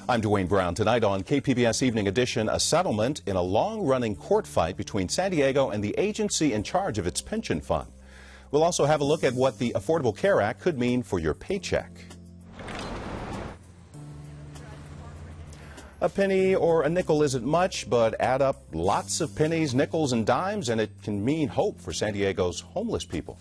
I'm Dwayne Brown. Tonight on KPBS Evening Edition, a settlement in a long-running court fight between San Diego and the agency in charge of its pension fund. We'll also have a look at what the Affordable Care Act could mean for your paycheck. A penny or a nickel isn't much, but add up lots of pennies, nickels, and dimes, and it can mean hope for San Diego's homeless people.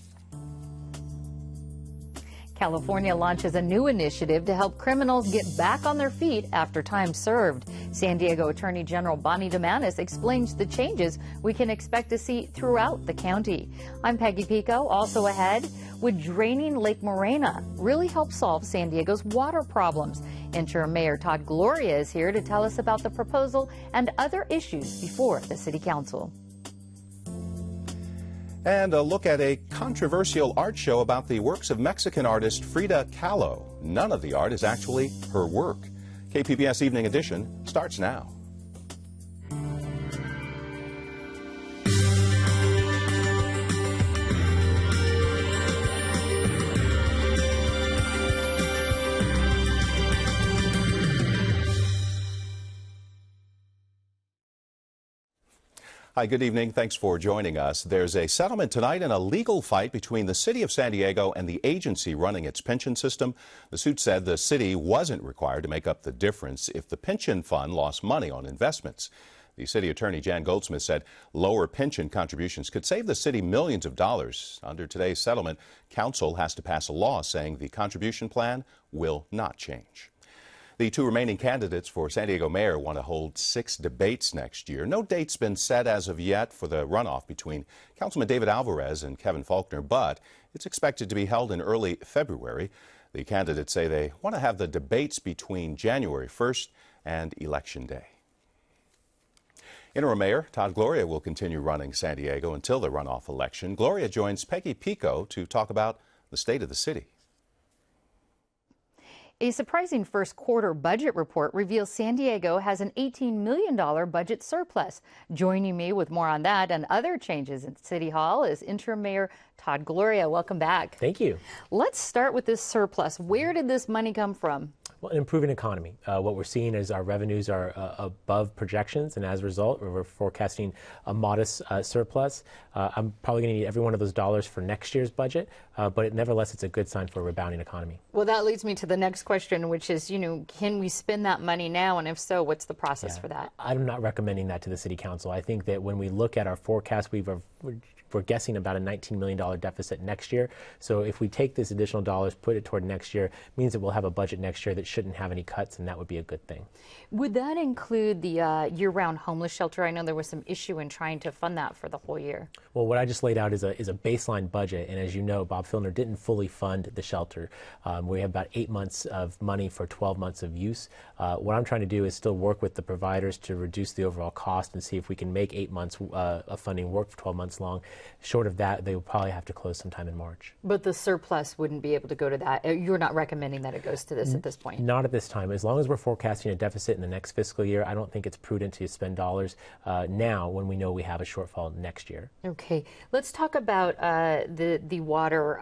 California launches a new initiative to help criminals get back on their feet after time served. San Diego Attorney General Bonnie DeManis explains the changes we can expect to see throughout the county. I'm Peggy Pico. Also ahead, would draining Lake Morena really help solve San Diego's water problems? Interim Mayor Todd Gloria is here to tell us about the proposal and other issues before the City Council. And a look at a controversial art show about the works of Mexican artist Frida Kahlo. None of the art is actually her work. KPBS Evening Edition starts now. Hi, good evening. Thanks for joining us. There's a settlement tonight in a legal fight between the city of San Diego and the agency running its pension system. The suit said the city wasn't required to make up the difference if the pension fund lost money on investments. The city attorney, Jan Goldsmith, said lower pension contributions could save the city millions of dollars. Under today's settlement, council has to pass a law saying the contribution plan will not change. The two remaining candidates for San Diego mayor want to hold 6 debates next year. No date's been set as of yet for the runoff between Councilman David Alvarez and Kevin Faulkner, but it's expected to be held in early February. The candidates say they want to have the debates between January 1st and Election Day. Interim Mayor Todd Gloria will continue running San Diego until the runoff election. Gloria joins Peggy Pico to talk about the state of the city. A surprising first quarter budget report reveals San Diego has an $18 million budget surplus. Joining me with more on that and other changes at City Hall is Interim Mayor Todd Gloria. Welcome back. Thank you. Let's start with this surplus. Where did this money come from? Well, an improving economy. What we're seeing is our revenues are above projections, and as a result, we're forecasting a modest surplus. I'm probably going to need every one of those dollars for next year's budget, but nevertheless, it's a good sign for a rebounding economy. Well, that leads me to the next question, which is, can we spend that money now? And if so, what's the process for that? I'm not recommending that to the City Council. I think that when we look at our forecast, we're guessing about a $19 million deficit next year. So if we take this additional dollars, put it toward next year, means that we'll have a budget next year that shouldn't have any cuts, and that would be a good thing. Would that include the year-round homeless shelter? I know there was some issue in trying to fund that for the whole year. Well, what I just laid out is a baseline budget, and as you know, Bob Filner didn't fully fund the shelter. We have about 8 months of money for 12 months of use. What I'm trying to do is still work with the providers to reduce the overall cost and see if we can make 8 months of funding work for 12 months long. Short of that, they will probably have to close sometime in March. But the surplus wouldn't be able to go to that. You're not recommending that it goes to this at this point? Not at this time. As long as we're forecasting a deficit in the next fiscal year, I don't think it's prudent to spend dollars now when we know we have a shortfall next year. Okay. Let's talk about the water.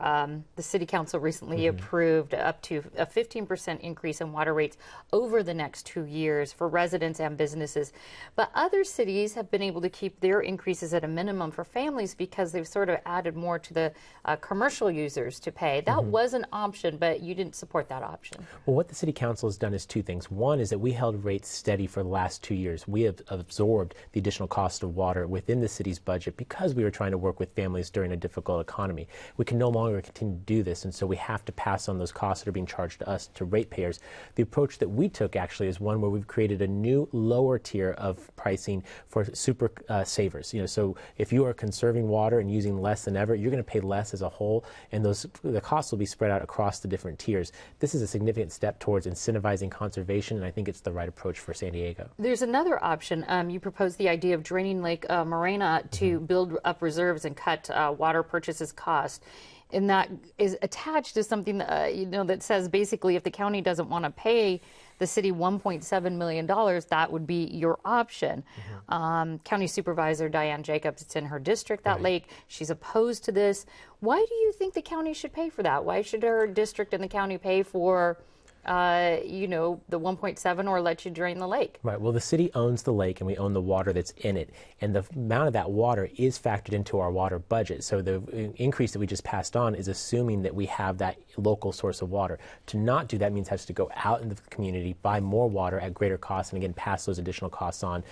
The City Council recently approved up to a 15% increase in water rates over the next 2 years for residents and businesses. But other cities have been able to keep their increases at a minimum for families because they've sort of added more to the commercial users to pay. That was an option, but you didn't support that option. Well, what the City Council has done is two things. One is that we held rates steady for the last 2 years. We have absorbed the additional cost of water within the city's budget because we were trying to work with families during a difficult economy. We can no longer continue to do this, and so we have to pass on those costs that are being charged to us, to ratepayers. The approach that we took actually is one where we've created a new lower tier of pricing for super savers. So if you are conserving water and using less than ever, you're going to pay less as a whole, and the costs will be spread out across the different tiers. This is a significant step towards incentivizing conservation, and I think it's the right approach for San Diego. There's another option. You proposed the idea of draining Lake Morena to build up reserves and cut water purchases cost. And that is attached to something that says basically if the county doesn't want to pay the city $1.7 million, that would be your option. County Supervisor Diane Jacobs, it's in her district, that lake. She's opposed to this. Why do you think the county should pay for that? Why should her district and the county pay for you know, the 1.7 or let you drain the lake. Right. Well, the city owns the lake and we own the water that's in it. And the amount of that water is factored into our water budget. So the increase that we just passed on is assuming that we have that local source of water. To not do that means has to go out into the community, buy more water at greater cost, and again, pass those additional costs on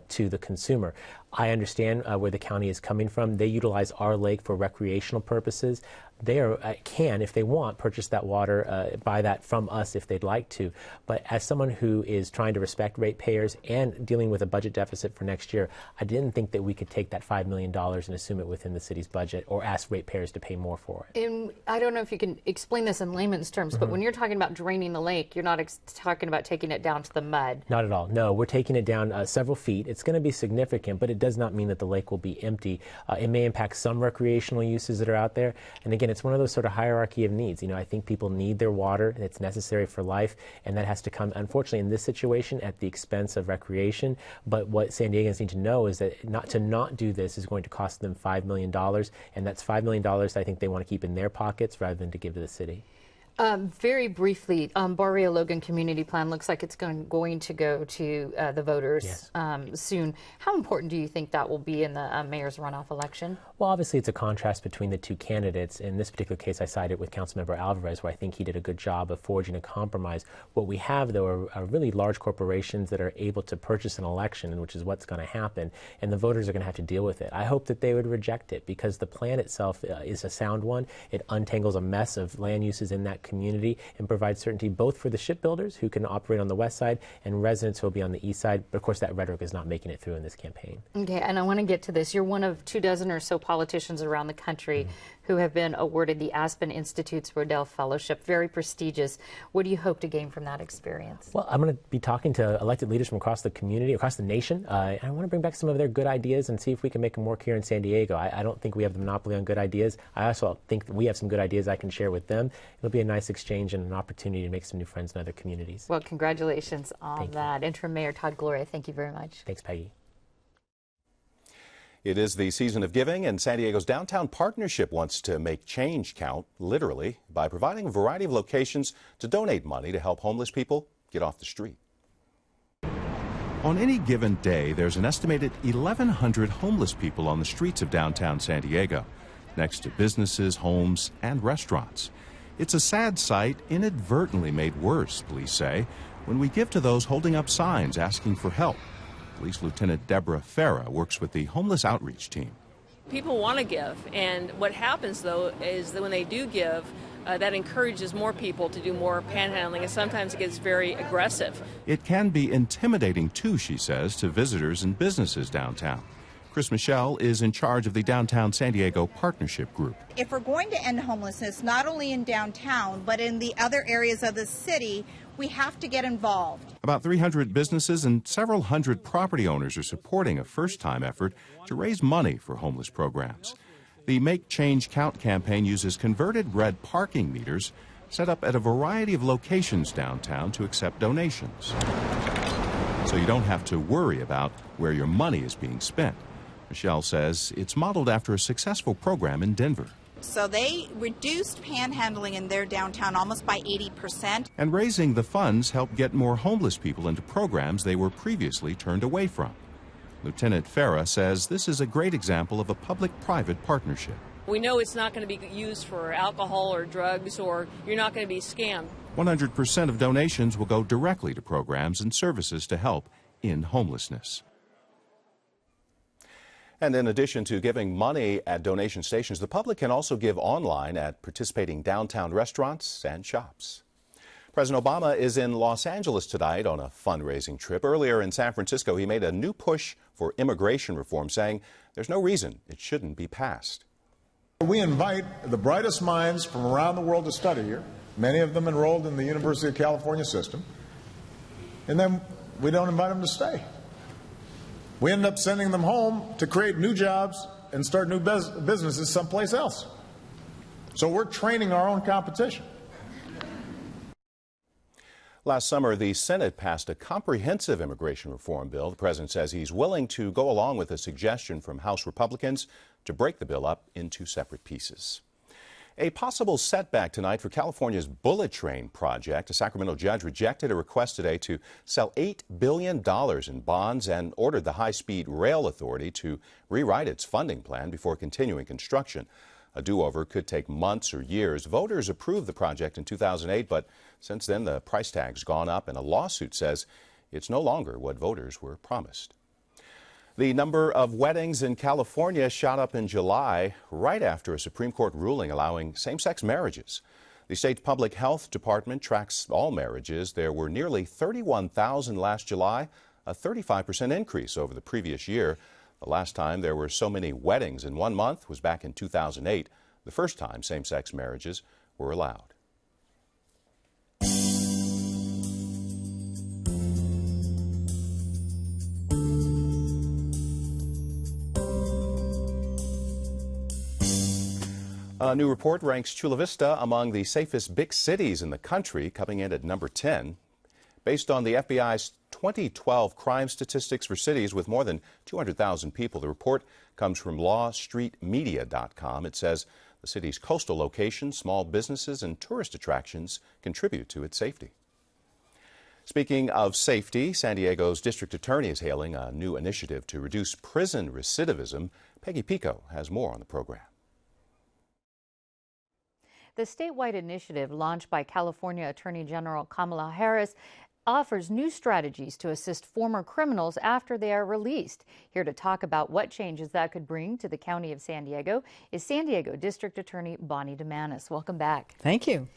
to the consumer. I understand where the county is coming from. They utilize our lake for recreational purposes. They can, if they want, purchase that water, buy that from us if they'd like to. But as someone who is trying to respect ratepayers and dealing with a budget deficit for next year, I didn't think that we could take that $5 million and assume it within the city's budget or ask ratepayers to pay more for it. And I don't know if you can explain this in layman's terms, but when you're talking about draining the lake, you're not talking about taking it down to the mud. Not at all. No, we're taking it down several feet. It's going to be significant, but it does not mean that the lake will be empty. It may impact some recreational uses that are out there. And again, it's one of those sort of hierarchy of needs. You know, I think people need their water, and it's necessary for life, and that has to come, unfortunately, in this situation, at the expense of recreation. But what San Diegans need to know is that not do this is going to cost them $5 million, and that's $5 million I think they want to keep in their pockets rather than to give to the city. Very briefly, Barrio Logan Community Plan looks like it's going to go to the voters Yes. soon. How important do you think that will be in the mayor's runoff election? Well, obviously, it's a contrast between the two candidates. In this particular case, I sided with Councilmember Alvarez, where I think he did a good job of forging a compromise. What we have, though, are really large corporations that are able to purchase an election, which is what's going to happen, and the voters are going to have to deal with it. I hope that they would reject it because the plan itself is a sound one. It untangles a mess of land uses in that community and provides certainty both for the shipbuilders who can operate on the west side and residents who will be on the east side. But of course, that rhetoric is not making it through in this campaign. Okay, and I want to get to this. You're one of 24 or so politicians around the country who have been awarded the Aspen Institute's Rodell Fellowship. Very prestigious. What do you hope to gain from that experience? Well, I'm going to be talking to elected leaders from across the community, across the nation. I want to bring back some of their good ideas and see if we can make them work here in San Diego. I don't think we have the monopoly on good ideas. I also think that we have some good ideas I can share with them. It'll be a nice exchange and an opportunity to make some new friends in other communities. Well, congratulations on that. Interim Mayor Todd, Gloria, thank you very much. Thanks, Peggy. It is the season of giving, and San Diego's Downtown Partnership wants to make change count, literally, by providing a variety of locations to donate money to help homeless people get off the street. On any given day, there's an estimated 1,100 homeless people on the streets of downtown San Diego, next to businesses, homes, and restaurants. It's a sad sight, inadvertently made worse, police say, when we give to those holding up signs asking for help. Police Lieutenant Deborah Farah works with the homeless outreach team. People want to give, and what happens, though, is that when they do give, that encourages more people to do more panhandling, and sometimes it gets very aggressive. It can be intimidating, too, she says, to visitors and businesses downtown. Chris Michelle is in charge of the Downtown San Diego Partnership Group. If we're going to end homelessness, not only in downtown, but in the other areas of the city, we have to get involved. About 300 businesses and several hundred property owners are supporting a first-time effort to raise money for homeless programs. The Make Change Count campaign uses converted red parking meters set up at a variety of locations downtown to accept donations. So you don't have to worry about where your money is being spent. Michelle says it's modeled after a successful program in Denver. So they reduced panhandling in their downtown almost by 80%. And raising the funds helped get more homeless people into programs they were previously turned away from. Lieutenant Farah says this is a great example of a public-private partnership. We know it's not going to be used for alcohol or drugs, or you're not going to be scammed. 100% of donations will go directly to programs and services to help in homelessness. And in addition to giving money at donation stations, the public can also give online at participating downtown restaurants and shops. President Obama is in Los Angeles tonight on a fundraising trip. Earlier in San Francisco, he made a new push for immigration reform, saying there's no reason it shouldn't be passed. We invite the brightest minds from around the world to study here, many of them enrolled in the University of California system, and then we don't invite them to stay. We end up sending them home to create new jobs and start new businesses someplace else. So we're training our own competition. Last summer, the Senate passed a comprehensive immigration reform bill. The president says he's willing to go along with a suggestion from House Republicans to break the bill up into separate pieces. A possible setback tonight for California's bullet train project. A Sacramento judge rejected a request today to sell $8 billion in bonds and ordered the High-Speed Rail Authority to rewrite its funding plan before continuing construction. A do-over could take months or years. Voters approved the project in 2008, but since then the price tag's gone up and a lawsuit says it's no longer what voters were promised. The number of weddings in California shot up in July right after a Supreme Court ruling allowing same-sex marriages. The state's public health department tracks all marriages. There were nearly 31,000 last July, a 35% increase over the previous year. The last time there were so many weddings in 1 month was back in 2008, the first time same-sex marriages were allowed. A new report ranks Chula Vista among the safest big cities in the country, coming in at number 10. Based on the FBI's 2012 crime statistics for cities with more than 200,000 people, the report comes from lawstreetmedia.com. It says the city's coastal locations, small businesses, and tourist attractions contribute to its safety. Speaking of safety, San Diego's district attorney is hailing a new initiative to reduce prison recidivism. Peggy Pico has more on the program. The statewide initiative launched by California Attorney General Kamala Harris offers new strategies to assist former criminals after they are released. Here to talk about what changes that could bring to the County of San Diego is San Diego District Attorney Bonnie DeMannis. Welcome back. Thank you.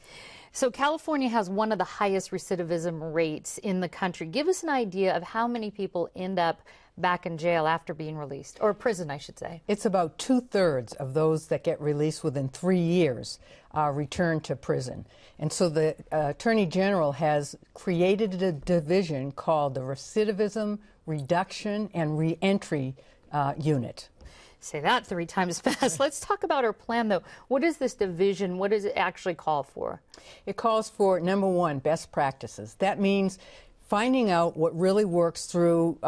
So California has one of the highest recidivism rates in the country. Give us an idea of how many people end up back in jail after being released, or prison, I should say. It's about 2/3 of those that get released within 3 years are returned to prison. And so the Attorney General has created a division called the Recidivism Reduction and Reentry Unit. Say that 3 times fast. Let's talk about our plan, though. What is this division? What does it actually call for? It calls for, number one, best practices. That means finding out what really works through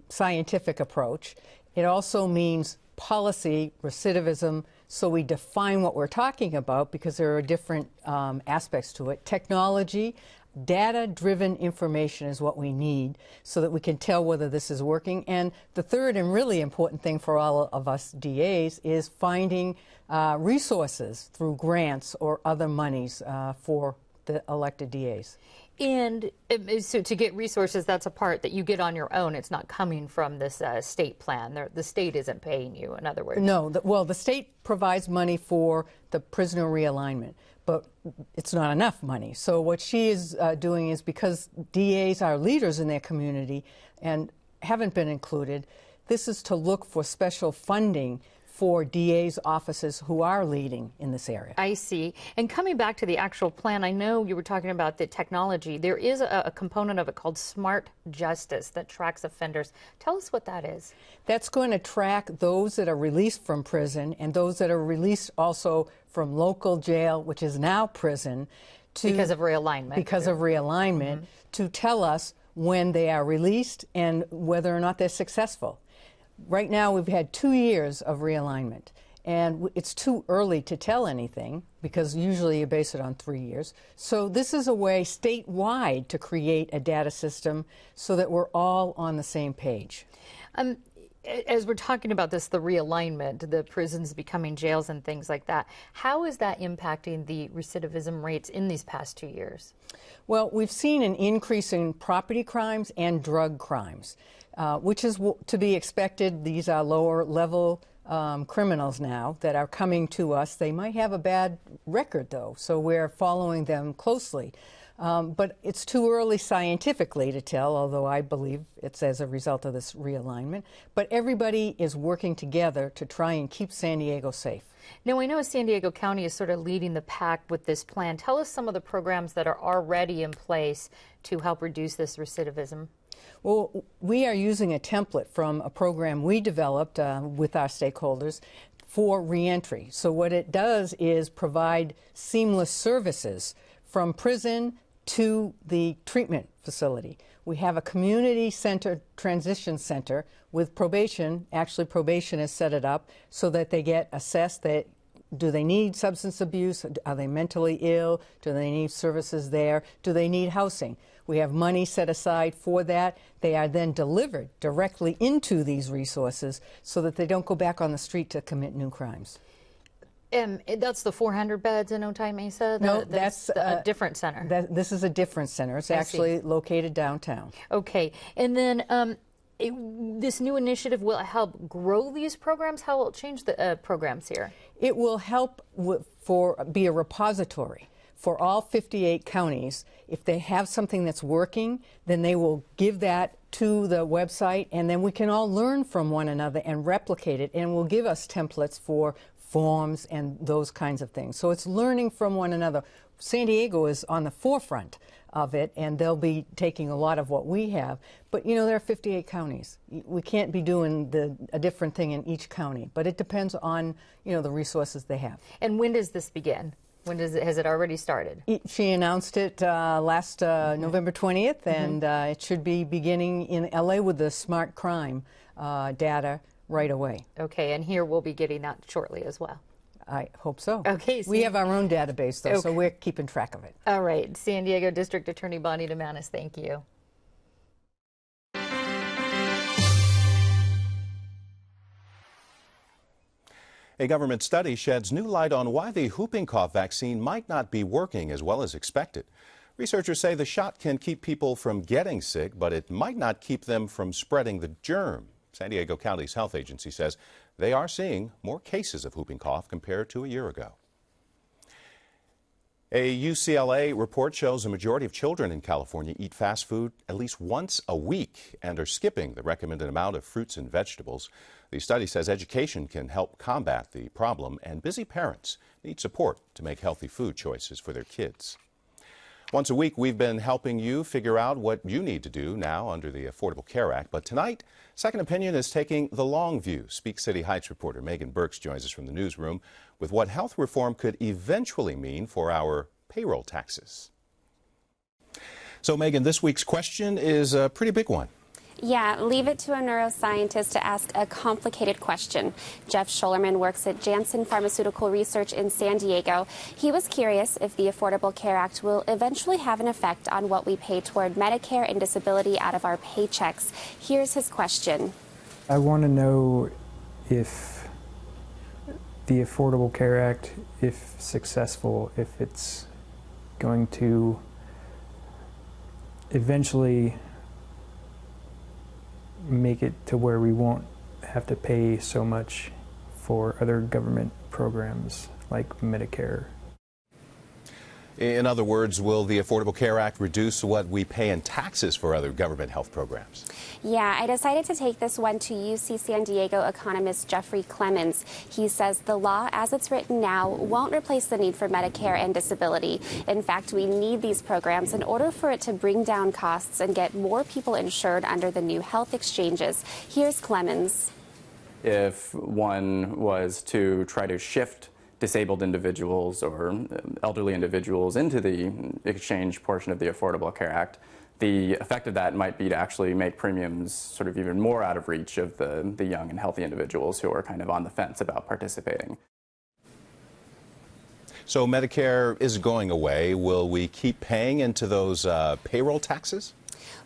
scientific approach. It also means policy recidivism, so we define what we're talking about because there are different aspects to it. Technology, data-driven information is what we need so that we can tell whether this is working. And the third and really important thing for all of us DAs is finding resources through grants or other monies for the elected DAs. And so to get resources, that's a part that you get on your own. It's not coming from this state plan. The state isn't paying you, in other words. No, well, the state provides money for the prisoner realignment, but it's not enough money. So what she is doing is, because DAs are leaders in their community and haven't been included, this is to look for special funding for DA's offices who are leading in this area. I see. And coming back to the actual plan, I know you were talking about the technology. There is a component of it called Smart Justice that tracks offenders. Tell us what that is. That's going to track those that are released from prison and those that are released also from local jail, which is now prison. Because of realignment. Because of realignment, to tell us when they are released and whether or not they're successful. Right now, we've had 2 years of realignment, and it's too early to tell anything because usually you base it on 3 years. So this is a way statewide to create a data system so that we're all on the same page. As we're talking about this, the realignment, the prisons becoming jails and things like that, how is that impacting the recidivism rates in these past 2 years? Well, we've seen an increase in property crimes and drug crimes, which is to be expected. These are lower level criminals now that are coming to us. They might have a bad record, though, so we're following them closely. But it's too early scientifically to tell, although I believe it's as a result of this realignment. But everybody is working together to try and keep San Diego safe. Now, I know San Diego County is sort of leading the pack with this plan. Tell us some of the programs that are already in place to help reduce this recidivism. Well, we are using a template from a program we developed with our stakeholders for reentry. So what it does is provide seamless services from prison to the treatment facility. We have a community center, transition center with probation. Actually, probation has set it up so that they get assessed. That do they need substance abuse? Are they mentally ill? Do they need services there? Do they need housing? We have money set aside for that. They are then delivered directly into these resources so that they don't go back on the street to commit new crimes. That's the 400 beds in Otay Mesa? No, that's a different center. This is a different center. It's actually located downtown. Okay. And then this new initiative will help grow these programs? How will it change the programs here? It will help be a repository for all 58 counties. If they have something that's working, then they will give that to the website, and then we can all learn from one another and replicate it, and will give us templates for forms and those kinds of things. So it's learning from one another. San Diego is on the forefront of it, and they'll be taking a lot of what we have. But, you know, there are 58 counties. We can't be doing a different thing in each county, but it depends on, you know, the resources they have. And when does this begin? Has it already started? She announced it last November 20th, and it should be beginning in LA with the smart crime data right away. Okay, and here we'll be getting that shortly as well. I hope so. Okay. We have our own database, though, so we're keeping track of it. All right. San Diego District Attorney Bonnie DeManis, thank you. A government study sheds new light on why the whooping cough vaccine might not be working as well as expected. Researchers say the shot can keep people from getting sick, but it might not keep them from spreading the germ. San Diego County's health agency says they are seeing more cases of whooping cough compared to a year ago. A UCLA report shows a majority of children in California eat fast food at least once a week and are skipping the recommended amount of fruits and vegetables. The study says education can help combat the problem, and busy parents need support to make healthy food choices for their kids. Once a week, we've been helping you figure out what you need to do now under the Affordable Care Act. But tonight, Second Opinion is taking the long view. Speak City Heights reporter Megan Burks joins us from the newsroom with what health reform could eventually mean for our payroll taxes. So, Megan, this week's question is a pretty big one. Yeah, leave it to a neuroscientist to ask a complicated question. Jeff Schollerman works at Janssen Pharmaceutical Research in San Diego. He was curious if the Affordable Care Act will eventually have an effect on what we pay toward Medicare and disability out of our paychecks. Here's his question. I want to know if the Affordable Care Act, if successful, if it's going to eventually make it to where we won't have to pay so much for other government programs like Medicare. In other words, will the Affordable Care Act reduce what we pay in taxes for other government health programs? Yeah, I decided to take this one to UC San Diego economist Jeffrey Clemens. He says the law as it's written now won't replace the need for Medicare and disability. In fact, we need these programs in order for it to bring down costs and get more people insured under the new health exchanges. Here's Clemens. If one was to try to shift disabled individuals or elderly individuals into the exchange portion of the Affordable Care Act, the effect of that might be to actually make premiums sort of even more out of reach of the young and healthy individuals who are kind of on the fence about participating. So Medicare is going away. Will we keep paying into those payroll taxes?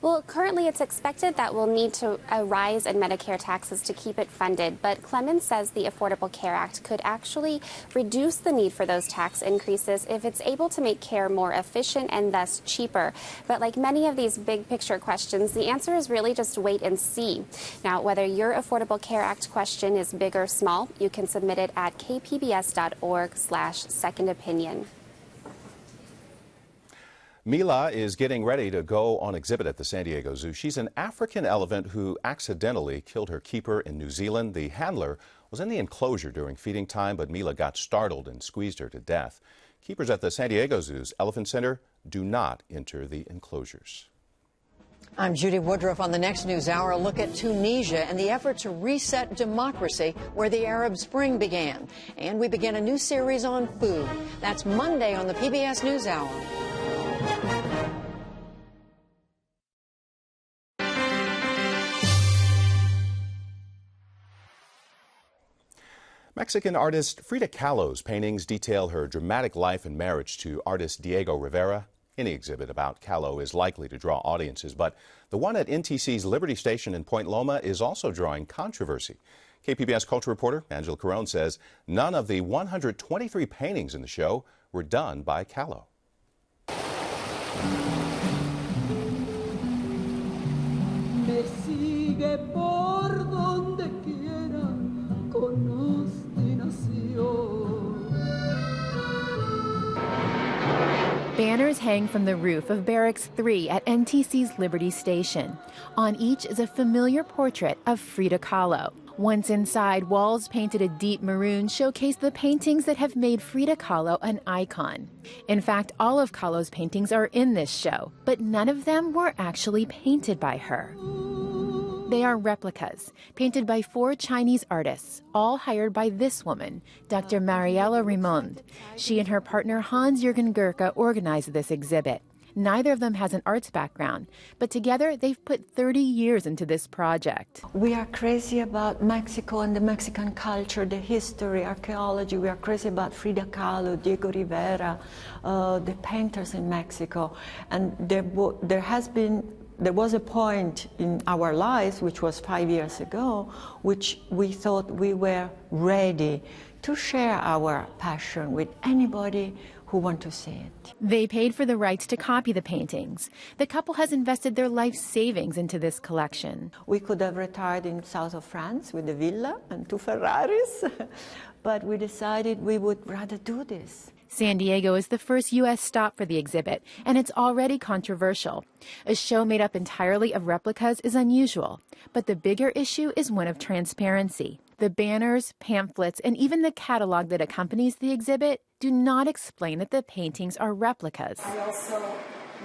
Well, currently it's expected that we'll need to rise in Medicare taxes to keep it funded, but Clemens says the Affordable Care Act could actually reduce the need for those tax increases if it's able to make care more efficient and thus cheaper. But like many of these big picture questions, the answer is really just wait and see. Now, whether your Affordable Care Act question is big or small, you can submit it at kpbs.org/secondopinion. Mila is getting ready to go on exhibit at the San Diego Zoo. She's an African elephant who accidentally killed her keeper in New Zealand. The handler was in the enclosure during feeding time, but Mila got startled and squeezed her to death. Keepers at the San Diego Zoo's Elephant Center do not enter the enclosures. I'm Judy Woodruff on the next News Hour. A look at Tunisia and the effort to reset democracy where the Arab Spring began. And we begin a new series on food. That's Monday on the PBS News Hour. Mexican artist Frida Kahlo's paintings detail her dramatic life and marriage to artist Diego Rivera. Any exhibit about Kahlo is likely to draw audiences, but the one at NTC's Liberty Station in Point Loma is also drawing controversy. KPBS culture reporter Angela Carone says none of the 123 paintings in the show were done by Kahlo. Banners hang from the roof of Barracks 3 at NTC's Liberty Station. On each is a familiar portrait of Frida Kahlo. Once inside, walls painted a deep maroon showcase the paintings that have made Frida Kahlo an icon. In fact, all of Kahlo's paintings are in this show, but none of them were actually painted by her. They are replicas, painted by 4 Chinese artists, all hired by this woman, Dr. Mariela Raymond. She and her partner Hans-Jürgen Gerke organized this exhibit. Neither of them has an arts background, but together they've put 30 years into this project. We are crazy about Mexico and the Mexican culture, the history, archaeology. We are crazy about Frida Kahlo, Diego Rivera, the painters in Mexico. And there was a point in our lives, which was 5 years ago, which we thought we were ready to share our passion with anybody who want to see it. They paid for the rights to copy the paintings. The couple has invested their life savings into this collection. We could have retired in south of France with a villa and 2 Ferraris, but we decided we would rather do this. San Diego is the first U.S. stop for the exhibit, and it's already controversial. A show made up entirely of replicas is unusual, but the bigger issue is one of transparency. The banners, pamphlets, and even the catalog that accompanies the exhibit do not explain that the paintings are replicas. I also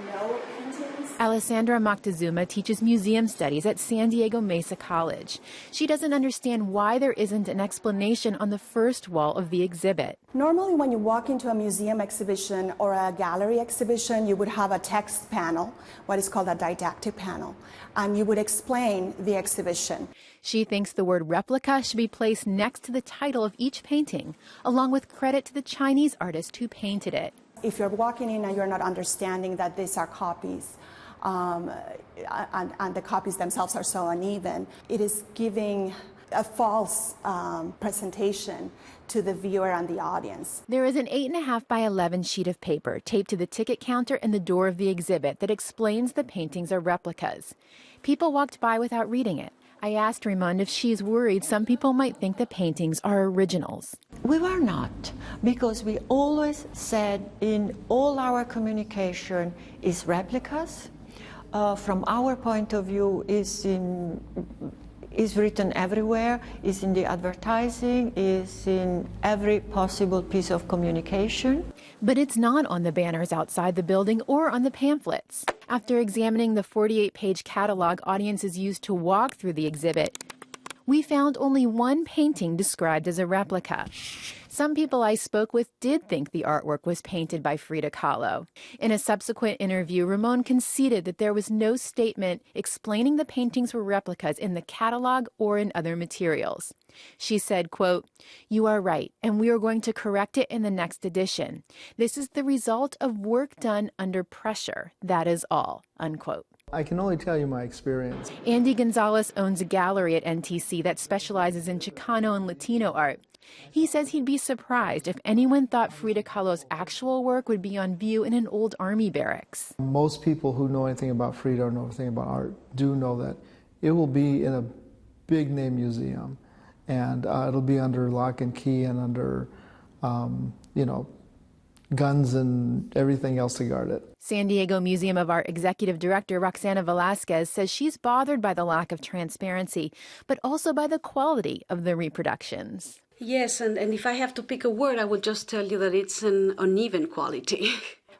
know paintings. Alessandra Moctezuma teaches museum studies at San Diego Mesa College. She doesn't understand why there isn't an explanation on the first wall of the exhibit. Normally when you walk into a museum exhibition or a gallery exhibition, you would have a text panel, what is called a didactic panel, and you would explain the exhibition. She thinks the word replica should be placed next to the title of each painting, along with credit to the Chinese artist who painted it. If you're walking in and you're not understanding that these are copies, and the copies themselves are so uneven, it is giving a false presentation to the viewer and the audience. There is an 8.5 by 11 sheet of paper taped to the ticket counter and the door of the exhibit that explains the paintings are replicas. People walked by without reading it. I asked Raymond if she's worried some people might think the paintings are originals. We were not, because we always said in all our communication is replicas. From our point of view, is written everywhere, is in the advertising, is in every possible piece of communication. But it's not on the banners outside the building or on the pamphlets. After examining the 48-page catalog audiences used to walk through the exhibit, we found only one painting described as a replica. Some people I spoke with did think the artwork was painted by Frida Kahlo. In a subsequent interview, Ramon conceded that there was no statement explaining the paintings were replicas in the catalog or in other materials. She said, quote, "You are right, and we are going to correct it in the next edition. This is the result of work done under pressure. That is all," unquote. I can only tell you my experience. Andy Gonzalez owns a gallery at NTC that specializes in Chicano and Latino art. He says he'd be surprised if anyone thought Frida Kahlo's actual work would be on view in an old army barracks. Most people who know anything about Frida or know anything about art do know that it will be in a big name museum, and it'll be under lock and key and under, guns and everything else to guard it. San Diego Museum of Art Executive Director Roxana Velasquez says she's bothered by the lack of transparency, but also by the quality of the reproductions. Yes, and if I have to pick a word, I would just tell you that it's an uneven quality.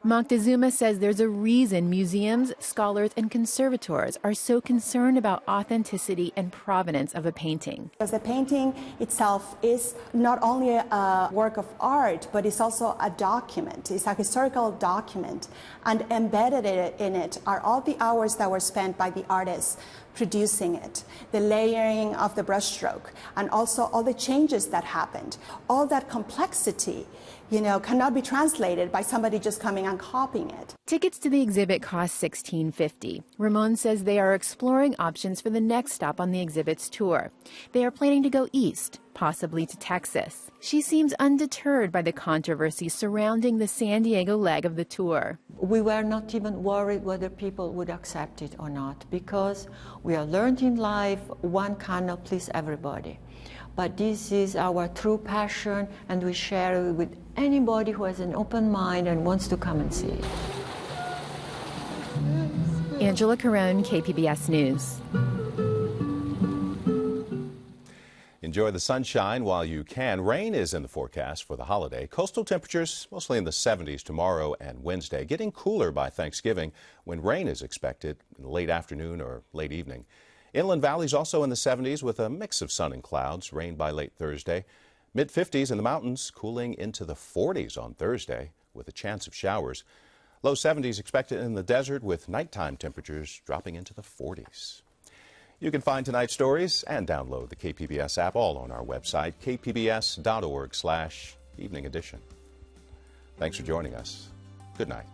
Moctezuma says there's a reason museums, scholars, and conservators are so concerned about authenticity and provenance of a painting. Because the painting itself is not only a work of art, but it's also a document. It's a historical document. And embedded in it are all the hours that were spent by the artists producing it, the layering of the brushstroke, and also all the changes that happened. All that complexity, cannot be translated by somebody just coming and copying it. Tickets to the exhibit cost $16.50. Ramon says they are exploring options for the next stop on the exhibit's tour. They are planning to go east, possibly to Texas. She seems undeterred by the controversy surrounding the San Diego leg of the tour. We were not even worried whether people would accept it or not, because we have learned in life one cannot please everybody. But this is our true passion, and we share it with anybody who has an open mind and wants to come and see it. Angela Carone, KPBS News. Enjoy the sunshine while you can. Rain is in the forecast for the holiday. Coastal temperatures mostly in the 70s tomorrow and Wednesday, getting cooler by Thanksgiving when rain is expected in the late afternoon or late evening. Inland valleys also in the 70s with a mix of sun and clouds, rain by late Thursday. Mid-50s in the mountains, cooling into the 40s on Thursday with a chance of showers. Low 70s expected in the desert with nighttime temperatures dropping into the 40s. You can find tonight's stories and download the KPBS app all on our website, kpbs.org/evening edition. Thanks for joining us. Good night.